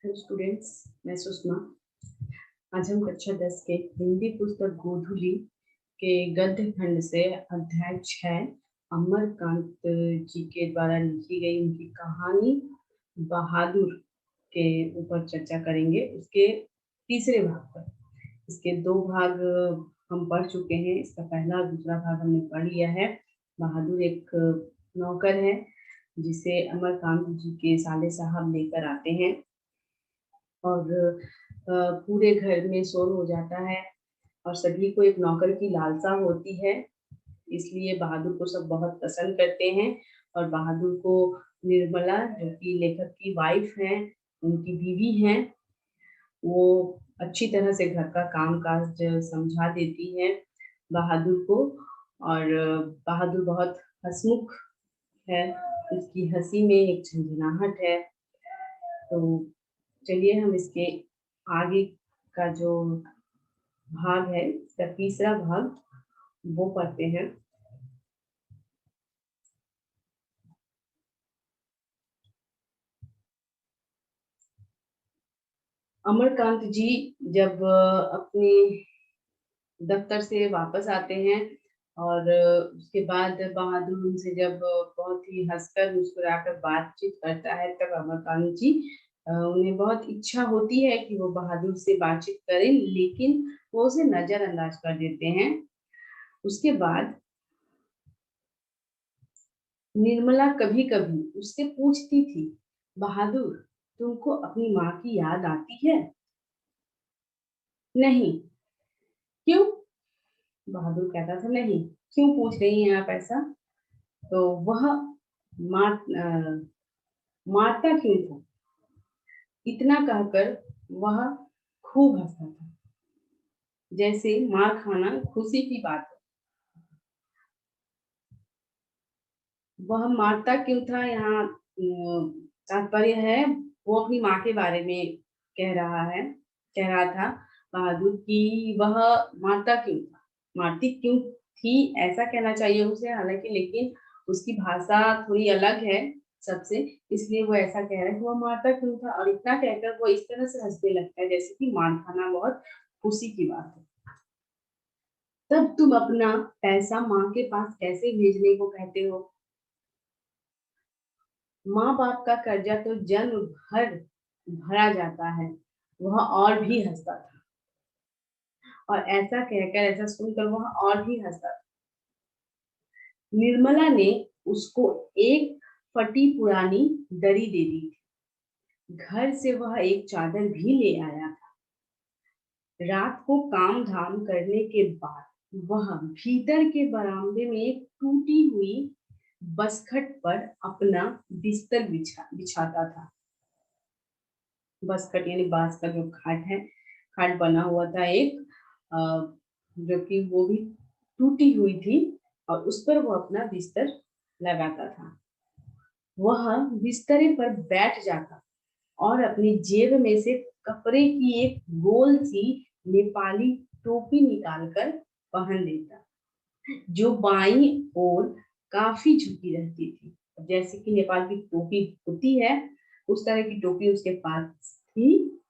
Hello students, मैं सुषमा। आज हम कक्षा 10 के हिंदी पुस्तक गोधूली के गद्य खंड से अध्याय 6 अमरकांत जी के द्वारा लिखी गई उनकी कहानी बहादुर के ऊपर चर्चा करेंगे। उसके तीसरे भाग पर। इसके दो भाग हम पढ़ चुके हैं। इसका पहला और दूसरा भाग हमने पढ़ लिया है। बहादुर एक नौकर है जिसे अमरकांत जी के साले साहब लेकर आते हैं और पूरे घर में शोर हो जाता है और सभी को एक नौकर की लालसा होती है। इसलिए बहादुर को सब बहुत पसंद करते हैं और बहादुर को निर्मला, जो कि लेखक की वाइफ है, उनकी बीवी हैं, वो अच्छी तरह से घर का काम काज समझा देती है बहादुर को। और बहादुर बहुत हंसमुख है, उसकी हंसी में एक झंझनाहट है। तो चलिए हम इसके आगे का जो भाग है, इसका तीसरा भाग, वो पढ़ते हैं। अमरकांत जी जब अपने दफ्तर से वापस आते हैं और उसके बाद बहादुर उनसे जब बहुत ही हंसकर मुस्कुराकर बातचीत करता है, तब अमरकांत जी उन्हें बहुत इच्छा होती है कि वो बहादुर से बातचीत करें, लेकिन वो उसे नजरअंदाज कर देते हैं। उसके बाद निर्मला कभी कभी उससे पूछती थी, बहादुर, तुमको अपनी माँ की याद आती है? नहीं। क्यों? बहादुर कहता था, नहीं। क्यों पूछ रही हैं आप ऐसा? तो वह मार मारता क्यों था? इतना कहकर वह खूब हंसता था, जैसे मार खाना खुशी की बात है। वह मारता क्यों था, यहाँ तात्पर्य है वो अपनी माँ के बारे में कह रहा था बहादुर की वह मारता क्यों था, मारती क्यों थी, ऐसा कहना चाहिए उसे। हालांकि लेकिन उसकी भाषा थोड़ी अलग है सबसे, इसलिए वो ऐसा कह रहा है कि वह मारता क्यों था। और इतना कहकर वो इस तरह से हंसने लगता है जैसे कि मार खाना बहुत खुशी की बात है। तब तुम अपना पैसा माँ के पास कैसे भेजने को कहते हो? माँ बाप का कर्जा तो जन्म भर भरा जाता है। वह और भी हंसता था और ऐसा कहकर, ऐसा सुनकर वह और भी हंसता था। निर्मला ने उसको एक फटी पुरानी दरी दे दी थी। घर से वह एक चादर भी ले आया था। रात को काम धाम करने के बाद वह भीतर के बरामदे में एक टूटी हुई बसखट पर अपना बिस्तर बिछाता था। बसखट यानी बांस का जो खाट है, खाट बना हुआ था एक, अ, जो कि वो भी टूटी हुई थी, और उस पर वो अपना बिस्तर लगाता था। वह बिस्तरे पर बैठ जाता और अपनी जेब में से कपड़े की एक गोल सी नेपाली टोपी निकालकर पहन लेता, जो बाईं ओर काफी झुकी रहती थी। जैसे कि नेपाल की टोपी होती है, उस तरह की टोपी उसके पास थी।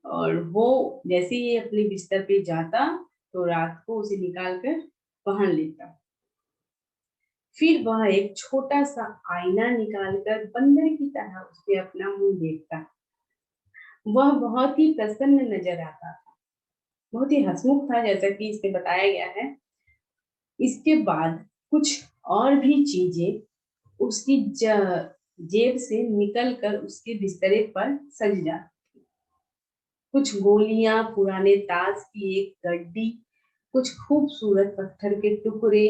और वो जैसे ही अपने बिस्तर पे जाता तो रात को उसे निकाल कर पहन लेता। फिर वह एक छोटा सा आईना निकालकर बंदर की तरह उसमें अपना मुंह देखता। वह बहुत ही प्रसन्न नजर आता था, बहुत ही हंसमुख था, जैसा कि इसमें बताया गया है। इसके बाद कुछ और भी चीजें उसकी जेब से निकलकर उसके बिस्तरे पर सज जाती। कुछ गोलियां, पुराने ताश की एक गड्डी, कुछ खूबसूरत पत्थर के टुकड़े,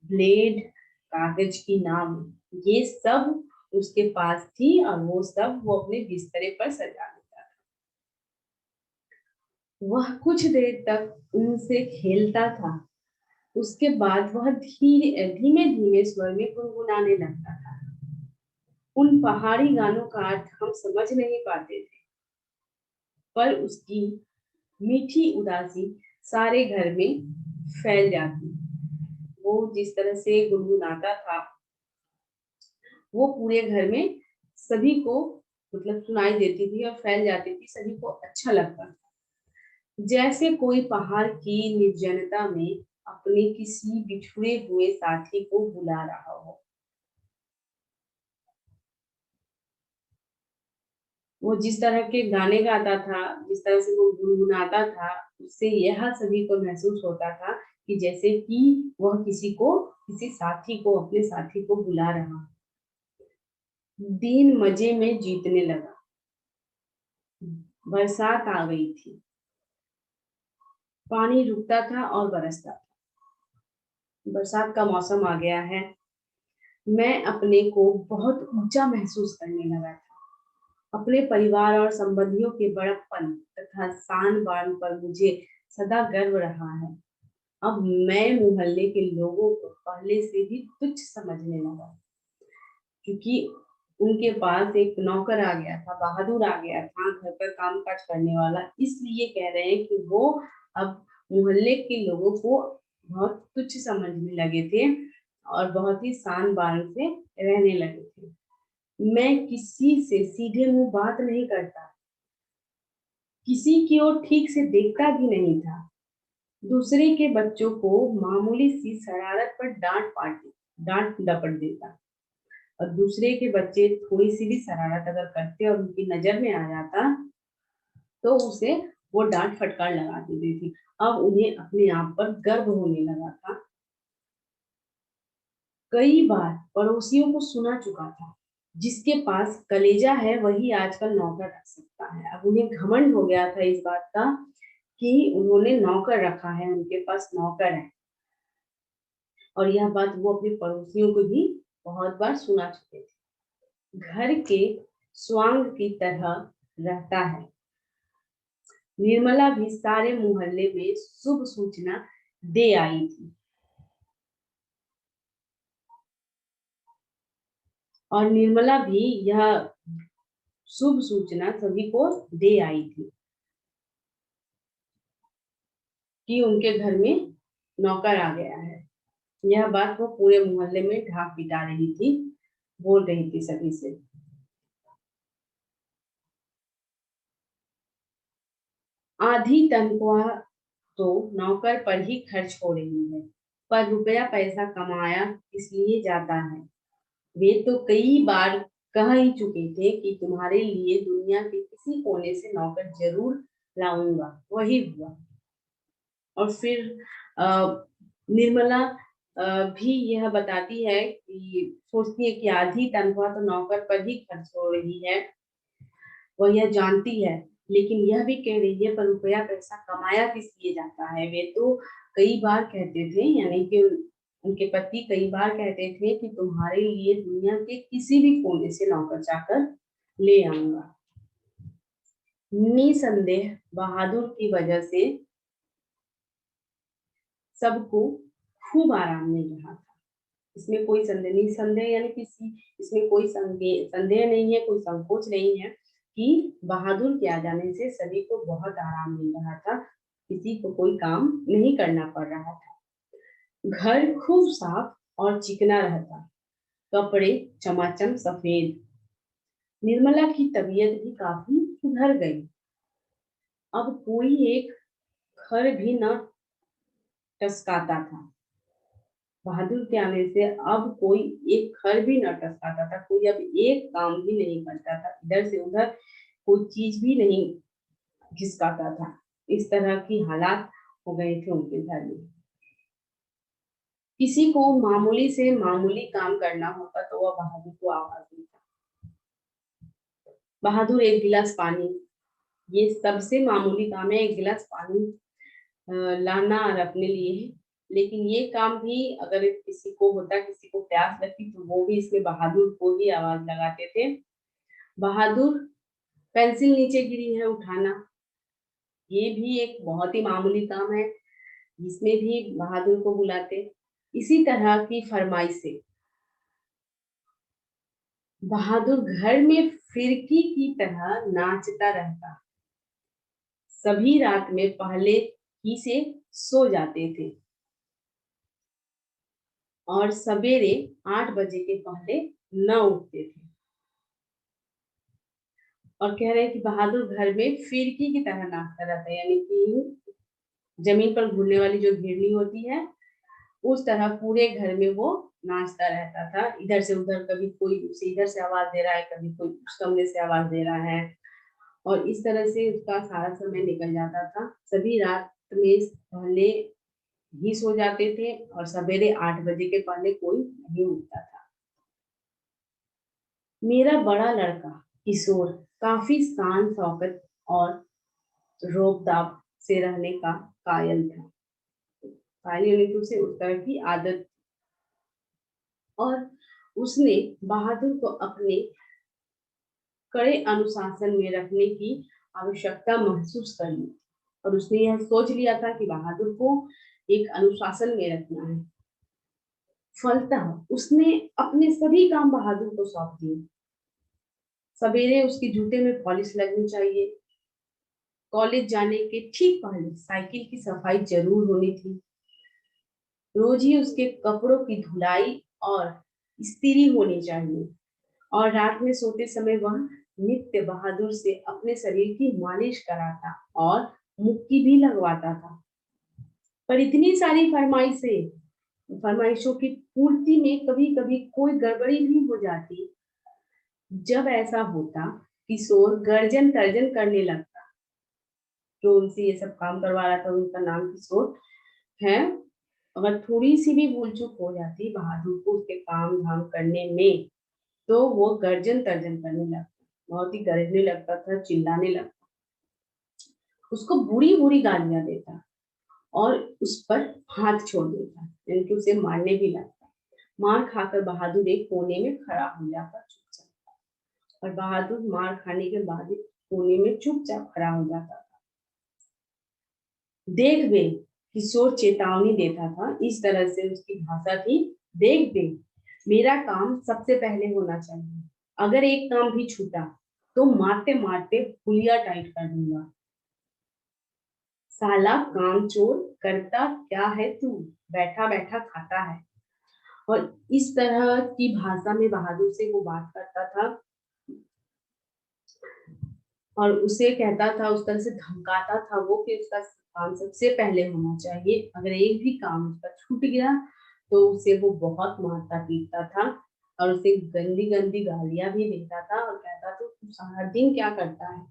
ब्लेड, कागज की नाव, ये सब उसके पास थी और वो सब वो अपने बिस्तरे पर सजा लेता था। वह कुछ देर तक उनसे खेलता था। उसके बाद वह धीरे धीमे धीमे स्वर में गुनगुनाने लगता था। उन पहाड़ी गानों का अर्थ हम समझ नहीं पाते थे, पर उसकी मीठी उदासी सारे घर में फैल जाती। वो जिस तरह से गुनगुनाता था, वो पूरे घर में सभी को मतलब सुनाई देती थी और फैल जाती थी, सभी को अच्छा लगता था। जैसे कोई पहाड़ की निर्जनता में अपने किसी बिछुड़े हुए साथी को बुला रहा हो। वो जिस तरह के गाने गाता था, जिस तरह से वो गुनगुनाता था, उससे यह सभी को महसूस होता था कि जैसे कि वह किसी साथी को, अपने साथी को बुला रहा। दिन मजे में जीतने लगा। बरसात आ गई थी। पानी रुकता था और बरसता था। बरसात का मौसम आ गया है। मैं अपने को बहुत ऊंचा महसूस करने लगा था। अपने परिवार और संबंधियों के बड़प्पन तथा शान बान पर मुझे सदा गर्व रहा है। अब मैं मोहल्ले के लोगों को पहले से भी तुच्छ समझने लगा, क्योंकि उनके पास एक नौकर आ गया था, बहादुर आ गया था, घर पर काम काज करने वाला। इसलिए कह रहे हैं कि वो अब मोहल्ले के लोगों को बहुत तुच्छ समझने लगे थे और बहुत ही शान बान से रहने लगे थे। मैं किसी से सीधे मुंह बात नहीं करता, किसी की ओर ठीक से देखता भी नहीं था। दूसरे के बच्चों को मामूली सी शरारत पर डांट डपट देता, और दूसरे के बच्चे थोड़ी सी भी शरारत अगर करते और उनकी नजर में आ जाता तो उसे वो डांट फटकार लगा देती थी। अब उन्हें अपने आप पर गर्व होने लगा था। कई बार पड़ोसियों को सुना चुका था, जिसके पास कलेजा है वही आजकल नौकर रख सकता है। अब उन्हें घमंड हो गया था इस बात का कि उन्होंने नौकर रखा है, उनके पास नौकर है। और यह बात वो अपने पड़ोसियों को भी बहुत बार सुना चुके थे। घर के स्वांग की तरह रहता है। निर्मला भी सारे मोहल्ले में शुभ सूचना दे आई थी, और निर्मला भी यह शुभ सूचना सभी को दे आई थी कि उनके घर में नौकर आ गया है। यह बात वो पूरे मोहल्ले में ढाक पिटा रही थी, बोल रही थी सभी से। आधी तनख्वाह तो नौकर पर ही खर्च हो रही है, पर रुपया पैसा कमाया इसलिए जाता है। वे तो कई बार कह ही चुके थे कि तुम्हारे लिए दुनिया के किसी कोने से नौकर जरूर लाऊंगा। वही हुआ। और फिर निर्मला भी यह बताती है कि सोचती है कि आधी तनख्वाह तो नौकर पर ही खर्च हो रही है, वह यह जानती है। लेकिन यह भी कह रही है, पर रुपया पैसा कमाया किस लिए जाता है। वे तो कई बार कहते थे, यानी कि उनके पति कई बार कहते थे कि तुम्हारे लिए दुनिया के किसी भी कोने से नौकर चाकर ले आऊंगा। निसंदेह बहादुर की वजह से सबको खूब आराम मिल रहा था। इसमें कोई संदेह नहीं, संदेह यानी किसी इसमें कोई संदेह नहीं है, कोई संकोच नहीं है कि बहादुर के आ जाने से सभी को बहुत आराम मिल रहा था। किसी को कोई काम नहीं करना पड़ रहा था। घर खूब साफ और चिकना रहता, कपड़े चमाचम सफेद। निर्मला की तबीयत भी काफी सुधर गई। अब कोई एक खर भी न टसकाता था। बहादुर के आने से अब कोई एक खर भी न टसकाता था, कोई अब एक काम भी नहीं करता था, इधर से उधर कोई चीज भी नहीं घिसकाता था। इस तरह की हालात हो गए थे उनके घर में। किसी को मामूली से मामूली काम करना होता तो वह बहादुर को आवाज देता, बहादुर एक गिलास पानी। ये सबसे मामूली काम है, एक गिलास पानी लाना और अपने लिए है। लेकिन ये काम भी अगर किसी को होता, किसी को प्यास लगती, तो वो भी इसमें बहादुर को ही आवाज लगाते थे। बहादुर पेंसिल नीचे गिरी है उठाना, ये भी एक बहुत ही मामूली काम है, जिसमें भी बहादुर को बुलाते। इसी तरह की फरमाइशें। बहादुर घर में फिरकी की तरह नाचता रहता। सभी रात में पहले ही से सो जाते थे और सवेरे 8 बजे के पहले न उठते थे। और कह रहे हैं कि बहादुर घर में फिरकी की तरह नाच कर रहा था, यानी कि जमीन पर घूमने वाली जो घिरनी होती है उस तरह पूरे घर में वो नाचता रहता था, इधर से उधर, कभी कोई उसे इधर से आवाज दे रहा है, कभी कोई उस कमरे से आवाज दे रहा है, और इस तरह से उसका सारा समय निकल जाता था। सभी रात में पहले ही सो जाते थे और सवेरे 8 बजे के पहले कोई नहीं उठता था। मेरा बड़ा लड़का किशोर काफी शान शौकत और रोब-दाब से रहने का कायल था। कायल यानी कि उसे उस तरह की आदत, और उसने बहादुर को अपने कड़े अनुशासन में रखने की आवश्यकता महसूस कर ली, और उसने यह सोच लिया था कि बहादुर को एक अनुशासन में रखना है। फलतः उसने अपने सभी काम बहादुर को सौंप दिए। सवेरे उसके जूते में पॉलिश लगनी चाहिए, कॉलेज जाने के ठीक पहले साइकिल की सफाई जरूर होनी थी, रोज ही उसके कपड़ों की धुलाई और इस्त्री होनी चाहिए, और रात में सोते समय वह नित्य बहादुर से अपने शरीर की मालिश कराता और मुक्की भी लगवाता था। पर इतनी सारी फरमाइशों की पूर्ति में कभी कभी कोई गड़बड़ी भी हो जाती। जब ऐसा होता, किशोर गर्जन तर्जन करने लगता। जो उनसे ये सब काम करवा रहा था उनका नाम किशोर है। अगर थोड़ी सी भी भूल चूक हो जाती बहादुर को उसके काम धाम करने में, तो वो गर्जन तर्जन करने लगता, बहुत ही गरजने लगता था, चिल्लाने लगता, उसको बुरी बुरी गालियां देता और उस पर हाथ छोड़ देता, यानी कि उसे मारने भी लगता। मार खाकर बहादुर एक कोने में खड़ा हो जाता चुपचाप, और बहादुर मार खाने के बाद एक कोने में चुपचाप खड़ा हो जाता। देख बे, किशोर चेतावनी देता था, इस तरह से उसकी भाषा थी। देख बे, मेरा काम सबसे पहले होना चाहिए, अगर एक काम भी छूटा तो मारते मारते पुलिया टाइट कर दूंगा। साला कामचोर, करता क्या है तू, बैठा बैठा खाता है। और इस तरह की भाषा में बहादुर से वो बात करता था, और उसे कहता था, उस तरह से धमकाता था वो कि उसका काम सबसे पहले होना चाहिए, अगर एक भी काम उसका छूट गया तो उसे वो बहुत मारता पीटता था, और उसे गंदी गंदी गालियां भी देता था, और कहता था तू सारा दिन क्या करता है।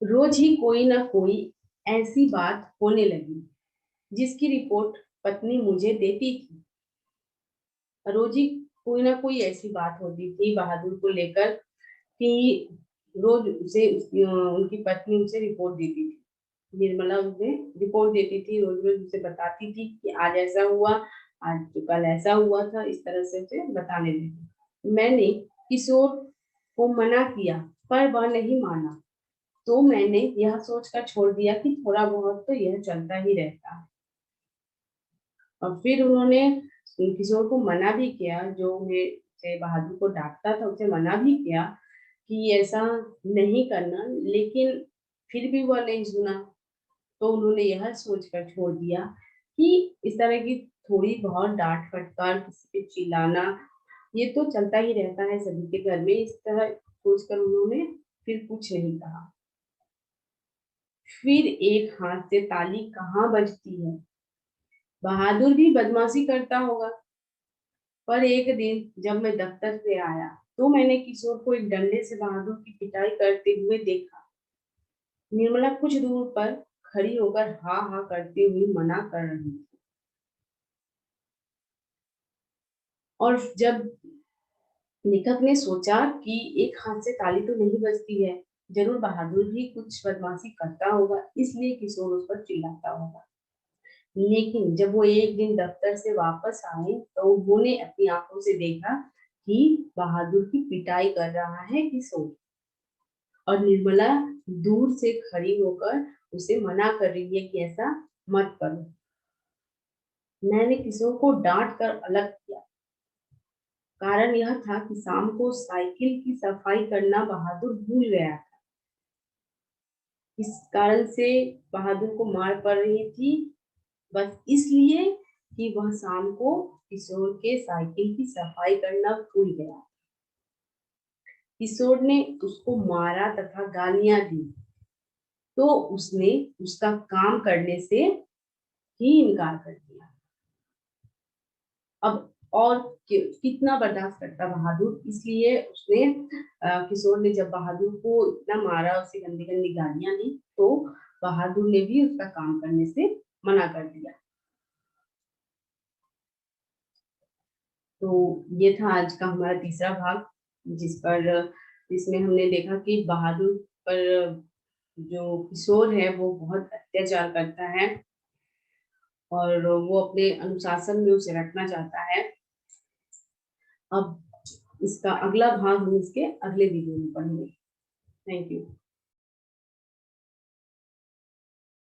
रोज ही कोई ना कोई ऐसी बात होने लगी जिसकी रिपोर्ट पत्नी मुझे देती थी। रोज ही कोई ना कोई ऐसी बात होती थी बहादुर को लेकर कि रोज उसे उनकी पत्नी उसे रिपोर्ट देती थी। निर्मला उसे रिपोर्ट देती थी, रोज रोज उसे बताती थी कि आज ऐसा हुआ, आज तो कल ऐसा हुआ था, इस तरह से उसे बताने लगी। मैंने किशोर को मना किया पर वह नहीं माना, तो मैंने यह सोचकर छोड़ दिया कि थोड़ा बहुत तो यह चलता ही रहता है। और फिर उन्होंने किशोर को मना भी किया, जो से बहादुर को डांटता था उसे मना भी किया कि ऐसा नहीं करना, लेकिन फिर भी वह नहीं सुना। तो उन्होंने यह सोचकर छोड़ दिया कि इस तरह की थोड़ी बहुत डांट फटकार, किसी पे चिल्लाना, ये तो चलता ही रहता है सभी के घर में, इस तरह सोचकर उन्होंने फिर कुछ नहीं कहा। फिर एक हाथ से ताली कहाँ बजती है, बहादुर भी बदमाशी करता होगा। पर एक दिन जब मैं दफ्तर से आया तो मैंने किशोर को एक डंडे से बहादुर की पिटाई करते हुए देखा। निर्मला कुछ दूर पर खड़ी होकर हा हा करती हुई मना कर रही थी, और जब लेखक ने सोचा कि एक हाथ से ताली तो नहीं बजती है, जरूर बहादुर भी कुछ बदमाशी करता होगा, इसलिए किशोर उस पर चिल्लाता होगा। लेकिन जब वो एक दिन दफ्तर से वापस आए तो उन्होंने अपनी आंखों से देखा कि बहादुर की पिटाई कर रहा है किशोर, और निर्मला दूर से खड़ी होकर उसे मना कर रही है कि ऐसा मत करो। मैंने किशोर को डांट कर अलग किया। कारण यह था कि शाम को साइकिल की सफाई करना बहादुर भूल गया था। इस कारण से बहादुर को मार पड़ रही थी, बस इसलिए कि वह शाम को किशोर के साइकिल की सफाई करना भूल गया। किशोर ने उसको मारा तथा गालियां दी, तो उसने उसका काम करने से ही इनकार कर दिया। अब और कितना बर्दाश्त करता बहादुर, इसलिए उसने किशोर ने जब बहादुर को इतना मारा, उसे गंदी गंदी गालियां दी, तो बहादुर ने भी उसका काम करने से मना कर दिया। तो ये था आज का हमारा तीसरा भाग, जिसमें हमने देखा कि बहादुर पर जो किशोर है वो बहुत अत्याचार करता है और वो अपने अनुशासन में उसे रखना चाहता है। अब इसका अगला भाग हम इसके अगले वीडियो में पढ़ेंगे। Thank you.